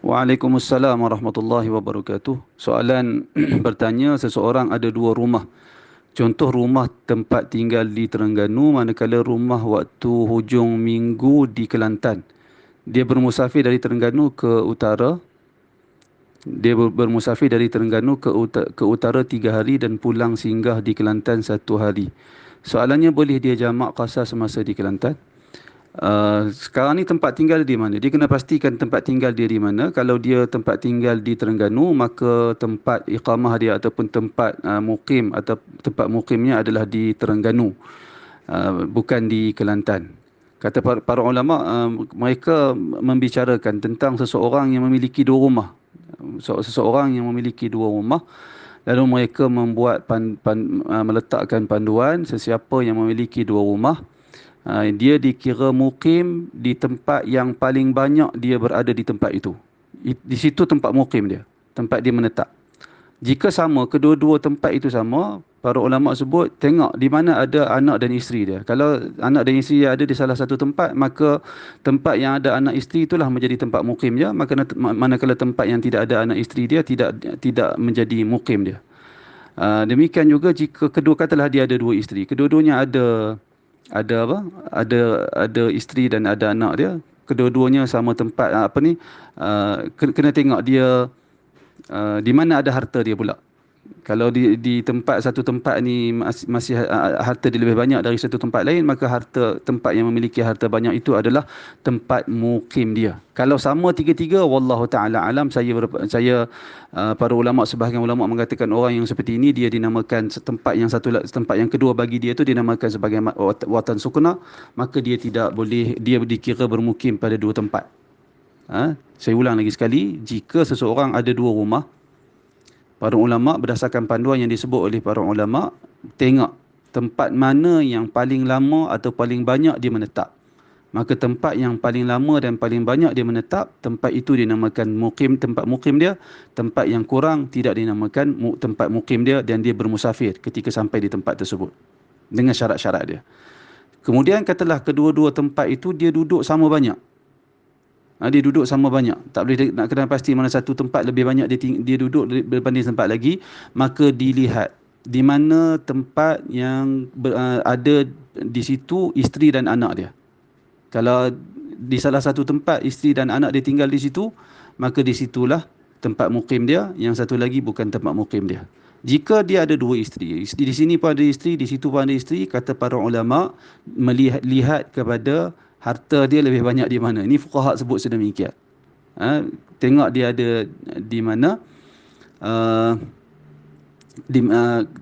Waalaikumsalam warahmatullahi wabarakatuh. Soalan bertanya, seseorang ada dua rumah. Contoh rumah tempat tinggal di Terengganu, manakala rumah waktu hujung minggu di Kelantan. Dia bermusafir dari Terengganu ke utara. Bermusafir dari Terengganu ke utara 3 hari dan pulang singgah di Kelantan 1 hari. Soalannya, boleh dia jamak qasar semasa di Kelantan? Sekarang ni tempat tinggal di mana? Dia kena pastikan tempat tinggal dia di mana. Kalau dia tempat tinggal di Terengganu, maka tempat iqamah dia ataupun tempat mukim atau tempat mukimnya adalah di Terengganu, bukan di Kelantan. Kata para ulama, mereka membicarakan tentang seseorang yang memiliki dua rumah. Seseorang yang memiliki dua rumah, lalu mereka meletakkan panduan, sesiapa yang memiliki dua rumah, dia dikira mukim di tempat yang paling banyak dia berada di tempat itu. Di situ tempat mukim dia, tempat dia menetap. Jika sama, kedua-dua tempat itu sama, para ulama sebut tengok di mana ada anak dan isteri dia. Kalau anak dan isteri dia ada di salah satu tempat, maka tempat yang ada anak isteri itulah menjadi tempat mukim dia. Maka manakala tempat yang tidak ada anak isteri dia tidak menjadi mukim dia. Demikian juga jika kedua, katalah dia ada dua isteri, kedua-duanya ada apa? Ada isteri dan ada anak dia. Kedua-duanya sama tempat, kena tengok dia di mana ada harta dia pula. Kalau di tempat satu tempat ni masih harta dia lebih banyak dari satu tempat lain, maka tempat yang memiliki harta banyak itu adalah tempat mukim dia. Kalau sama tiga-tiga, wallahu taala alam, para ulama, sebahagian ulama mengatakan orang yang seperti ini dia dinamakan tempat yang kedua bagi dia itu dinamakan sebagai watan sukuna, maka dia tidak boleh, dia dikira bermukim pada dua tempat. Saya ulang lagi sekali, jika seseorang ada dua rumah, para ulama berdasarkan panduan yang disebut oleh para ulama, tengok tempat mana yang paling lama atau paling banyak dia menetap. Maka tempat yang paling lama dan paling banyak dia menetap, tempat itu dinamakan mukim, tempat mukim dia. Tempat yang kurang tidak dinamakan tempat mukim dia, dan dia bermusafir ketika sampai di tempat tersebut dengan syarat-syarat dia. Kemudian katalah kedua-dua tempat itu dia duduk sama banyak. Dia duduk sama banyak. Tak boleh nak kena pasti mana satu tempat lebih banyak dia duduk berbanding tempat lagi. Maka dilihat di mana tempat yang ada di situ isteri dan anak dia. Kalau di salah satu tempat isteri dan anak dia tinggal di situ, maka di situlah tempat mukim dia. Yang satu lagi bukan tempat mukim dia. Jika dia ada dua isteri, di sini pun ada isteri, di situ pun ada isteri, kata para ulama, lihat kepada harta dia lebih banyak di mana. Ini fuqaha sebut sedemikian. Tengok dia ada di mana, uh,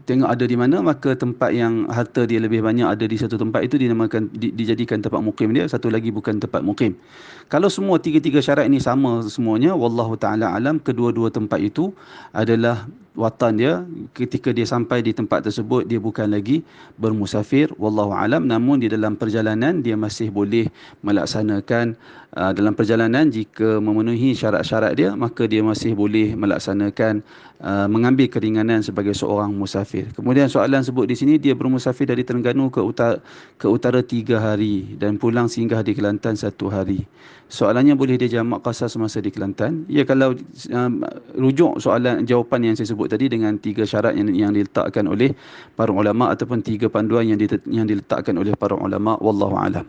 tengok ada di mana, maka tempat yang harta dia lebih banyak ada di satu tempat itu dinamakan dijadikan tempat mukim dia, satu lagi bukan tempat mukim. Kalau semua tiga-tiga syarat ini sama semuanya, wallahu taala alam, kedua-dua tempat itu adalah watan dia. Ketika dia sampai di tempat tersebut, dia bukan lagi bermusafir, wallahu alam. Namun di dalam perjalanan dia masih boleh melaksanakan, dalam perjalanan jika memenuhi syarat-syarat dia, maka dia masih boleh melaksanakan, mengambil keringanan sebagai seorang musafir. Kemudian soalan sebut di sini, dia bermusafir dari Terengganu ke utara 3 hari dan pulang singgah di Kelantan 1 hari. Soalannya, boleh dia jamak qasar semasa di Kelantan? Ya, kalau rujuk jawapan yang saya sebut tadi dengan 3 syarat yang diletakkan oleh para ulama ataupun 3 panduan yang diletakkan oleh para ulama, wallahu alam.